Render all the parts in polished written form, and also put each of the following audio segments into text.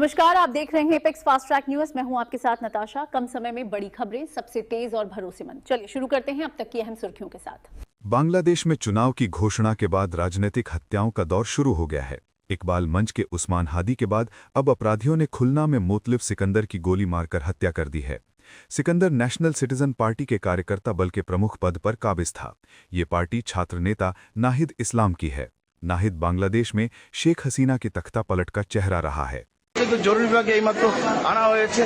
नमस्कार, आप देख रहे हैं एपेक्स फास्ट ट्रैक न्यूज। मैं हूं आपके साथ नताशा। कम समय में बड़ी खबरें, सबसे तेज और भरोसेमंद। चलिए शुरू करते हैं अब तक की अहम सुर्खियों के साथ। बांग्लादेश में चुनाव की घोषणा के बाद राजनीतिक हत्याओं का दौर शुरू हो गया है। इकबाल मंच के उस्मान हादी के बाद अब अपराधियों ने खुलना में मोतलिब सिकंदर की गोली मारकर हत्या कर दी है। सिकंदर नेशनल सिटीजन पार्टी के कार्यकर्ता बल के प्रमुख पद पर काबिज था। ये पार्टी छात्र नेता नाहिद इस्लाम की है। नाहिद बांग्लादेश में शेख हसीना के तख्ता पलट का चेहरा रहा है। কিন্তু জরুরি বিভাগে এইমাত্র আনা হয়েছে।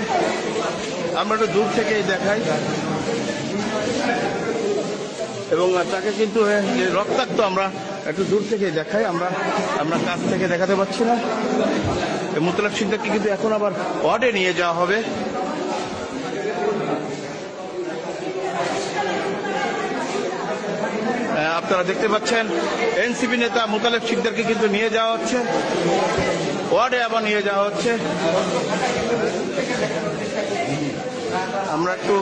আমরা একটু দূর থেকেই দেখাই এবং তাকে কিন্তু রক্তাক্ত আমরা একটু দূর থেকেই দেখাই। আমরা কাছ থেকে দেখাতে পাচ্ছি না। মুতলাব সিদ্দিককে কিন্তু এখন আবার ওয়ার্ডে নিয়ে যাওয়া হবে। আপনারা দেখতে পাচ্ছেন এনসিপি নেতা মুতালেব সিকদারকে কিন্তু নিয়ে যাওয়া হচ্ছে, ওয়ার্ডে আবার নিয়ে যাওয়া হচ্ছে। আমরা একটু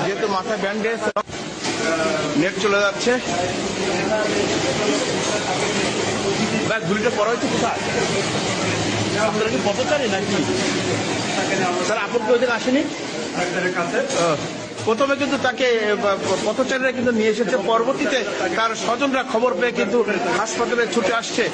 যেহেতু মাথায় ব্যান্ডেজ, নেট চলে যাচ্ছে। গুলিটা পড়া হয়েছে কোথায়? আপনারা কি পথচারী নাকি স্যার? আপন কেউ দিন আসেনি কাছে? প্রথমে কিন্তু তাকে পথচারীরা কিন্তু নিয়ে এসেছে, পরবর্তীতে তার স্বজনরা খবর পেয়ে কিন্তু হাসপাতালে ছুটে আসছে।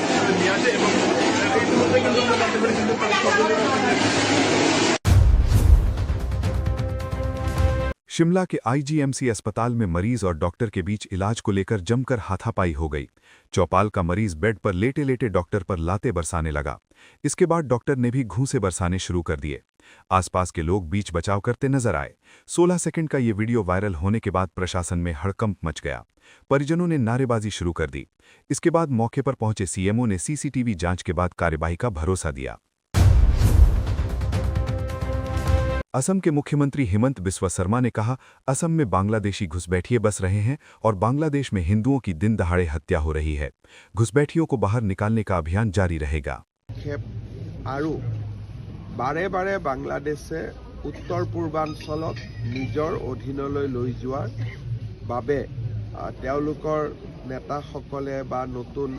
शिमला के आईजीएमसी अस्पताल में मरीज और डॉक्टर के बीच इलाज को लेकर जमकर हाथापाई हो गई। चौपाल का मरीज बेड पर लेटे लेटे डॉक्टर पर लाते बरसाने लगा। इसके बाद डॉक्टर ने भी घूंसे बरसाने शुरू कर दिए। आसपास के लोग बीच बचाव करते नजर आए। 16 सेकंड का ये वीडियो वायरल होने के बाद प्रशासन में हड़कंप मच गया। परिजनों ने नारेबाजी शुरू कर दी। इसके बाद मौके पर पहुंचे सीएमओ ने सीसीटीवी जांच के बाद कार्यवाही का भरोसा दिया। असम के मुख्यमंत्री हिमंत बिस्वा शर्मा ने कहा, असम में बांग्लादेशी घुसपैठिए बस रहे हैं और बांग्लादेश में हिंदुओं की दिन दहाड़े हत्या हो रही है। घुसपैठियों को बाहर निकालने का अभियान जारी रहेगा। बारे बारे बांग्लादेशे उत्तर पूर्वांचलक निजर अधीनলৈ লৈ যোৱাৰ বাবে তেওঁলোকৰ নেতাসকলে বা নতুন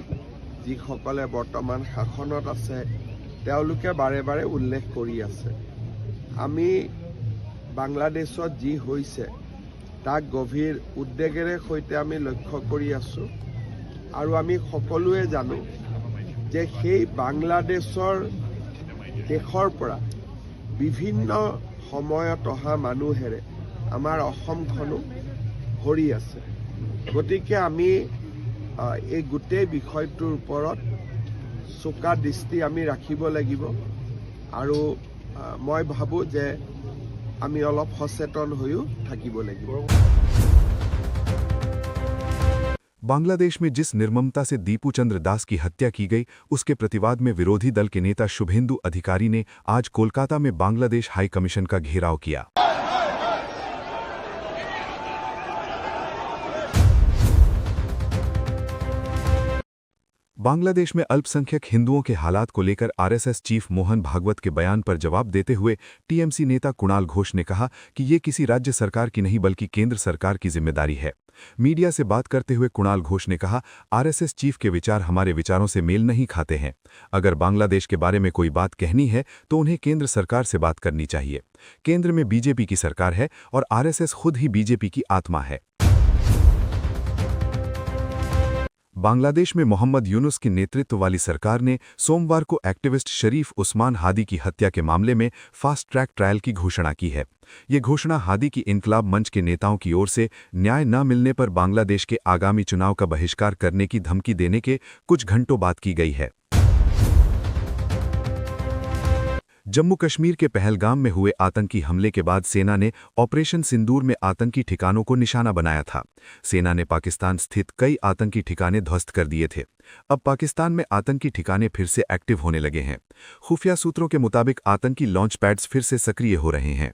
যিসকলে বৰ্তমান শাসনত আছে তেওঁলোকে বাৰে বাৰে উল্লেখ কৰি আছে। আমি বাংলাদেশত যি হৈছে তাক গভীৰ উদ্বেগেৰে সৈতে আমি লক্ষ্য কৰি আছো আৰু আমি সকলোৱে জানো যে সেই বাংলাদেশৰ দেশৰ পৰা বিভিন্ন সময়ত অহা মানুহেৰে আমাৰ অসমখনো ভৰি আছে। গতিকে আমি এই গোটেই বিষয়টোৰ ওপৰত চোকা দৃষ্টি আমি ৰাখিব লাগিব আৰু মই ভাবো যে আমি অলপ সচেতন হৈও থাকিব লাগিব। बांग्लादेश में जिस निर्ममता से दीपू चंद्र दास की हत्या की गई, उसके प्रतिवाद में विरोधी दल के नेता शुभेंदु अधिकारी ने आज कोलकाता में बांग्लादेश हाई कमीशन का घेराव किया। बांग्लादेश में अल्पसंख्यक हिंदुओं के हालात को लेकर आरएसएस चीफ मोहन भागवत के बयान पर जवाब देते हुए टीएमसी नेता कुणाल घोष ने कहा कि ये किसी राज्य सरकार की नहीं बल्कि केंद्र सरकार की जिम्मेदारी है। मीडिया से बात करते हुए कुणाल घोष ने कहा, आरएसएस चीफ के विचार हमारे विचारों से मेल नहीं खाते हैं। अगर बांग्लादेश के बारे में कोई बात कहनी है तो उन्हें केंद्र सरकार से बात करनी चाहिए। केंद्र में बीजेपी की सरकार है और आरएसएस खुद ही बीजेपी की आत्मा है। बांग्लादेश में मोहम्मद यूनुस के नेतृत्व वाली सरकार ने सोमवार को एक्टिविस्ट शरीफ उस्मान हादी की हत्या के मामले में फास्ट ट्रैक ट्रायल की घोषणा की है। ये घोषणा हादी की इनकलाब मंच के नेताओं की ओर से न्याय न मिलने पर बांग्लादेश के आगामी चुनाव का बहिष्कार करने की धमकी देने के कुछ घंटों बाद की गई है। जम्मू कश्मीर के पहलगाम में हुए आतंकी हमले के बाद सेना ने ऑपरेशन सिंदूर में आतंकी ठिकानों को निशाना बनाया था। सेना ने पाकिस्तान स्थित कई आतंकी ठिकाने ध्वस्त कर दिए थे। अब पाकिस्तान में आतंकी ठिकाने फिर से एक्टिव होने लगे हैं। खुफिया सूत्रों के मुताबिक आतंकी लॉन्च पैड्स फिर से सक्रिय हो रहे हैं।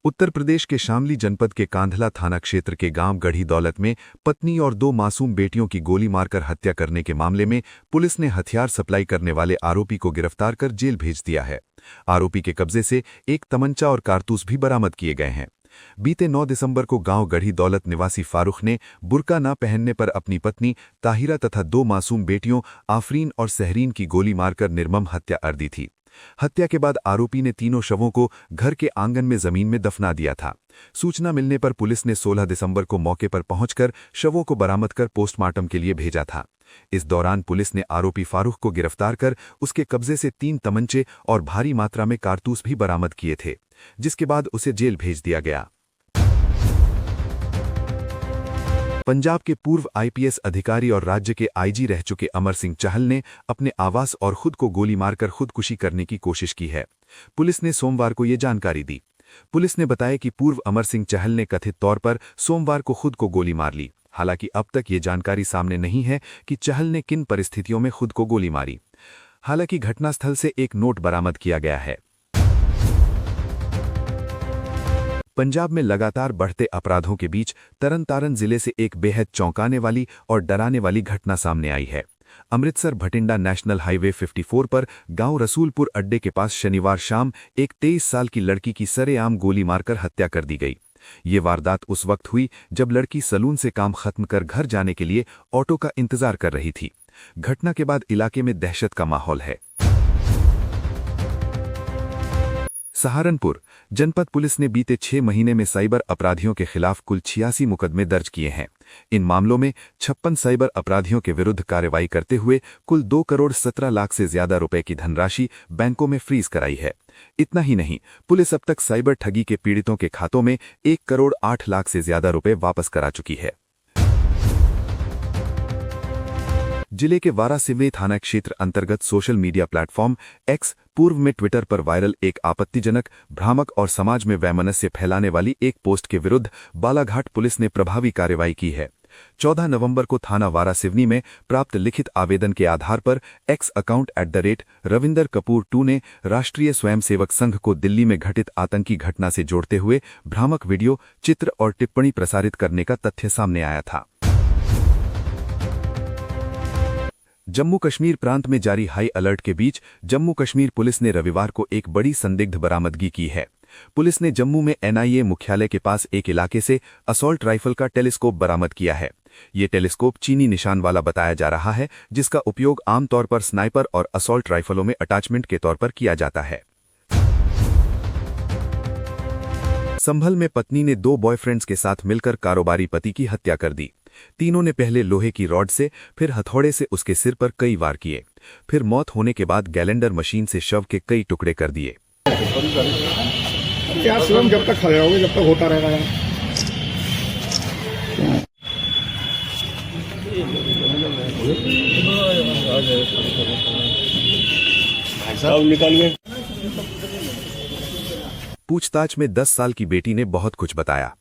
उत्तर प्रदेश के शामली जनपद के कांधला थाना क्षेत्र के गांव गढ़ी दौलत में पत्नी और 2 मासूम बेटियों की गोली मारकर हत्या करने के मामले में पुलिस ने हथियार सप्लाई करने वाले आरोपी को गिरफ्तार कर जेल भेज दिया है। आरोपी के कब्जे से एक तमंचा और कारतूस भी बरामद किए गए हैं। बीते 9 दिसंबर को गांव गढ़ी दौलत निवासी फारूक ने बुर्का न पहनने पर अपनी पत्नी ताहिरा तथा 2 मासूम बेटियों आफरीन और सहरीन की गोली मारकर निर्मम हत्या कर दी थी। हत्या के बाद आरोपी ने तीनों शवों को घर के आंगन में जमीन में दफना दिया था। सूचना मिलने पर पुलिस ने 16 दिसंबर को मौके पर पहुंचकर शवों को बरामद कर पोस्टमार्टम के लिए भेजा था। इस दौरान पुलिस ने आरोपी फारूक को गिरफ्तार कर उसके कब्जे से 3 तमंचे और भारी मात्रा में कारतूस भी बरामद किए थे, जिसके बाद उसे जेल भेज दिया गया। पंजाब के पूर्व आईपीएस अधिकारी और राज्य के आईजी रह चुके अमर सिंह चहल ने अपने आवास और खुद को गोली मारकर खुदकुशी करने की कोशिश की है। पुलिस ने सोमवार को ये जानकारी दी। पुलिस ने बताया कि पूर्व अमर सिंह चहल ने कथित तौर पर सोमवार को खुद को गोली मार ली। हालांकि अब तक ये जानकारी सामने नहीं है कि चहल ने किन परिस्थितियों में खुद को गोली मारी। हालांकि घटनास्थल से एक नोट बरामद किया गया है। पंजाब में लगातार बढ़ते अपराधों के बीच तरन जिले से एक बेहद चौंकाने वाली और डराने वाली घटना सामने आई है। अमृतसर भटिंडा नेशनल हाईवे 54 पर गांव रसूलपुर अड्डे के पास शनिवार शाम एक 23 साल की लड़की की सरेआम गोली मारकर हत्या कर दी गई। ये वारदात उस वक्त हुई जब लड़की सलून से काम खत्म कर घर जाने के लिए ऑटो का इंतजार कर रही थी। घटना के बाद इलाके में दहशत का माहौल है। सहारनपुर जनपद पुलिस ने बीते 6 महीने में साइबर अपराधियों के खिलाफ कुल 86 मुकदमे दर्ज किए हैं। इन मामलों में 56 साइबर अपराधियों के विरुद्ध कार्रवाई करते हुए कुल 2 करोड़ 17 लाख से ज्यादा रुपए की धनराशि बैंकों में फ्रीज कराई है। इतना ही नहीं, पुलिस अब तक साइबर ठगी के पीड़ितों के खातों में 1 करोड़ 8 लाख से ज्यादा रुपए वापस करा चुकी है। जिले के वारासिवनी थाना क्षेत्र अंतर्गत सोशल मीडिया प्लेटफॉर्म एक्स पूर्व में ट्विटर पर वायरल एक आपत्तिजनक, भ्रामक और समाज में वैमनस्य फैलाने वाली एक पोस्ट के विरुद्ध बालाघाट पुलिस ने प्रभावी कार्रवाई की है। 14 नवंबर को थाना वारासिवनी में प्राप्त लिखित आवेदन के आधार पर एक्स अकाउंट @रविंदर कपूर 2 ने राष्ट्रीय स्वयंसेवक संघ को दिल्ली में घटित आतंकी घटना से जोड़ते हुए भ्रामक वीडियो, चित्र और टिप्पणी प्रसारित करने का तथ्य सामने आया था। जम्मू कश्मीर प्रांत में जारी हाई अलर्ट के बीच जम्मू कश्मीर पुलिस ने रविवार को एक बड़ी संदिग्ध बरामदगी की है। पुलिस ने जम्मू में एनआईए मुख्यालय के पास एक इलाके से असॉल्ट राइफल का टेलीस्कोप बरामद किया है। ये टेलीस्कोप चीनी निशान वाला बताया जा रहा है, जिसका उपयोग आमतौर पर स्नाइपर और असॉल्ट राइफलों में अटैचमेंट के तौर पर किया जाता है। संभल में पत्नी ने 2 बॉयफ्रेंड्स के साथ मिलकर कारोबारी पति की हत्या कर दी। तीनों ने पहले लोहे की रॉड से, फिर हथौड़े से उसके सिर पर कई वार किए, फिर मौत होने के बाद गैलेंडर मशीन से शव के कई टुकड़े कर दिए। क्या शिवम, जब तक खड़े रहोगे जब तक होता रहेगा। पूछताछ में 10 साल की बेटी ने बहुत कुछ बताया।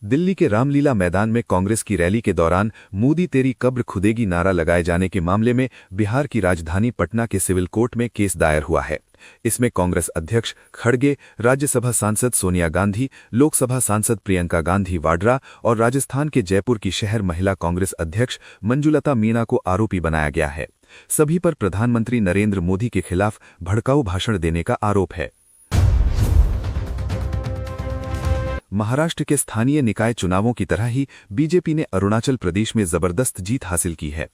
दिल्ली के रामलीला मैदान में कांग्रेस की रैली के दौरान मोदी तेरी कब्र खुदेगी नारा लगाए जाने के मामले में बिहार की राजधानी पटना के सिविल कोर्ट में केस दायर हुआ है। इसमें कांग्रेस अध्यक्ष खड़गे, राज्यसभा सांसद सोनिया गांधी, लोकसभा सांसद प्रियंका गांधी वाड्रा और राजस्थान के जयपुर की शहर महिला कांग्रेस अध्यक्ष मंजुलता मीणा को आरोपी बनाया गया है। सभी पर प्रधानमंत्री नरेंद्र मोदी के खिलाफ भड़काऊ भाषण देने का आरोप है। महाराष्ट्र के स्थानीय निकाय चुनावों की तरह ही बीजेपी ने अरुणाचल प्रदेश में जबरदस्त जीत हासिल की है।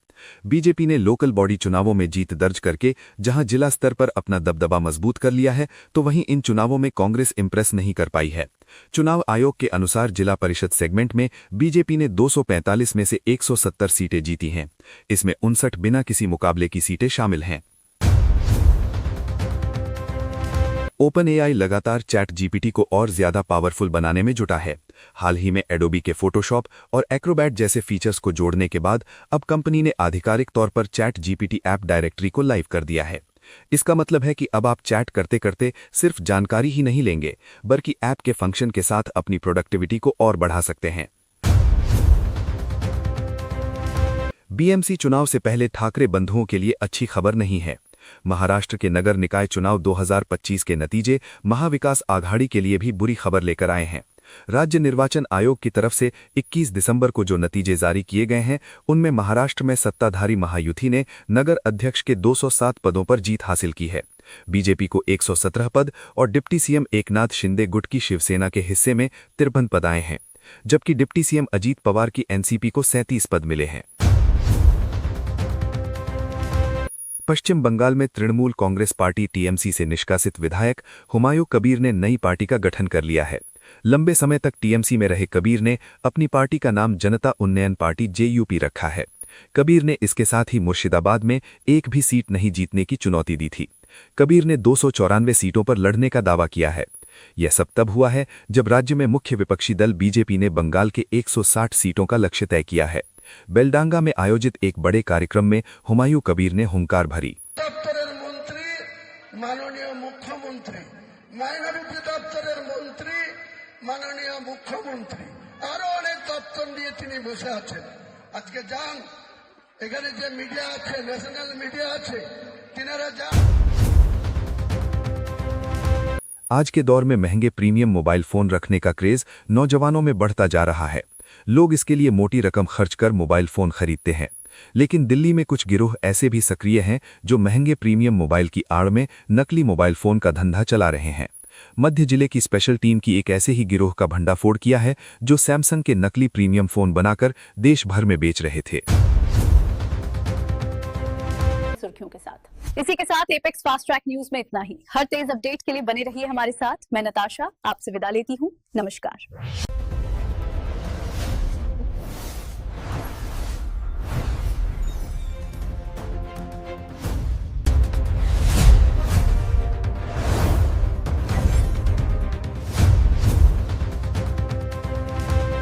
बीजेपी ने लोकल बॉडी चुनावों में जीत दर्ज करके जहां जिला स्तर पर अपना दबदबा मजबूत कर लिया है, तो वहीं इन चुनावों में कांग्रेस इंप्रेस नहीं कर पाई है। चुनाव आयोग के अनुसार जिला परिषद सेगमेंट में बीजेपी ने 245 में से 170 सीटें जीती हैं। इसमें 59 बिना किसी मुकाबले की सीटें शामिल हैं। ओपन एआई लगातार चैट जीपीटी को और ज्यादा पावरफुल बनाने में जुटा है। हाल ही में एडोबी के फोटोशॉप और एक्रोबैट जैसे फीचर्स को जोड़ने के बाद अब कंपनी ने आधिकारिक तौर पर चैट जीपीटी ऐप डायरेक्टरी को लाइव कर दिया है। इसका मतलब है कि अब आप चैट करते करते सिर्फ जानकारी ही नहीं लेंगे, बल्कि ऐप के फंक्शन के साथ अपनी प्रोडक्टिविटी को और बढ़ा सकते हैं। बीएमसी चुनाव से पहले ठाकरे बंधुओं के लिए अच्छी खबर नहीं है। महाराष्ट्र के नगर निकाय चुनाव 2025 के नतीजे महाविकास आघाड़ी के लिए भी बुरी खबर लेकर आए हैं। राज्य निर्वाचन आयोग की तरफ से 21 दिसंबर को जो नतीजे जारी किए गए हैं, उनमें महाराष्ट्र में सत्ताधारी महायुति ने नगर अध्यक्ष के 207 पदों पर जीत हासिल की है। बीजेपी को 117 पद और डिप्टी सीएम एकनाथ शिंदे गुट की शिवसेना के हिस्से में 53 पद आए हैं, जबकि डिप्टी सीएम अजीत पवार की एनसीपी को 37 पद मिले हैं। पश्चिम बंगाल में तृणमूल कांग्रेस पार्टी टीएमसी से निष्कासित विधायक हुमायूं कबीर ने नई पार्टी का गठन कर लिया है। लंबे समय तक टीएमसी में रहे कबीर ने अपनी पार्टी का नाम जनता उन्नयन पार्टी जेयूपी रखा है। कबीर ने इसके साथ ही मुर्शिदाबाद में एक भी सीट नहीं जीतने की चुनौती दी थी। कबीर ने 294 सीटों पर लड़ने का दावा किया है। यह सब तब हुआ है जब राज्य में मुख्य विपक्षी दल बीजेपी ने बंगाल के 160 सीटों का लक्ष्य तय किया है। बेलडांगा में आयोजित एक बड़े कार्यक्रम में हुमायूं कबीर ने हुंकार भरी। दफ्तरेर मंत्री माननीय मुख्यमंत्री माइनरिटी दफ्तरेर मंत्री माननीय मुख्यमंत्री আরো অনেক দপ্তর নিয়ে তিনি বসে আছেন। আজকে যান এখানে যে মিডিয়া আছে, ন্যাশনাল মিডিয়া আছে, তিনারা যান। आज के दौर में महंगे प्रीमियम मोबाइल फोन रखने का क्रेज नौजवानों में बढ़ता जा रहा है। लोग इसके लिए मोटी रकम खर्च कर मोबाइल फोन खरीदते हैं, लेकिन दिल्ली में कुछ गिरोह ऐसे भी सक्रिय हैं जो महंगे प्रीमियम मोबाइल की आड़ में नकली मोबाइल फोन का धंधा चला रहे हैं। मध्य जिले की स्पेशल टीम की एक ऐसे ही गिरोह का भंडाफोड़ किया है जो सैमसंग के नकली प्रीमियम फोन बनाकर देश भर में बेच रहे थे। सुर्खियों के साथ इसी के साथ एपेक्स फास्ट ट्रैक न्यूज में इतना ही। हर तेज अपडेट के लिए बने रहिए हमारे साथ। मैं नताशा आपसे विदा लेती हूँ। नमस्कार।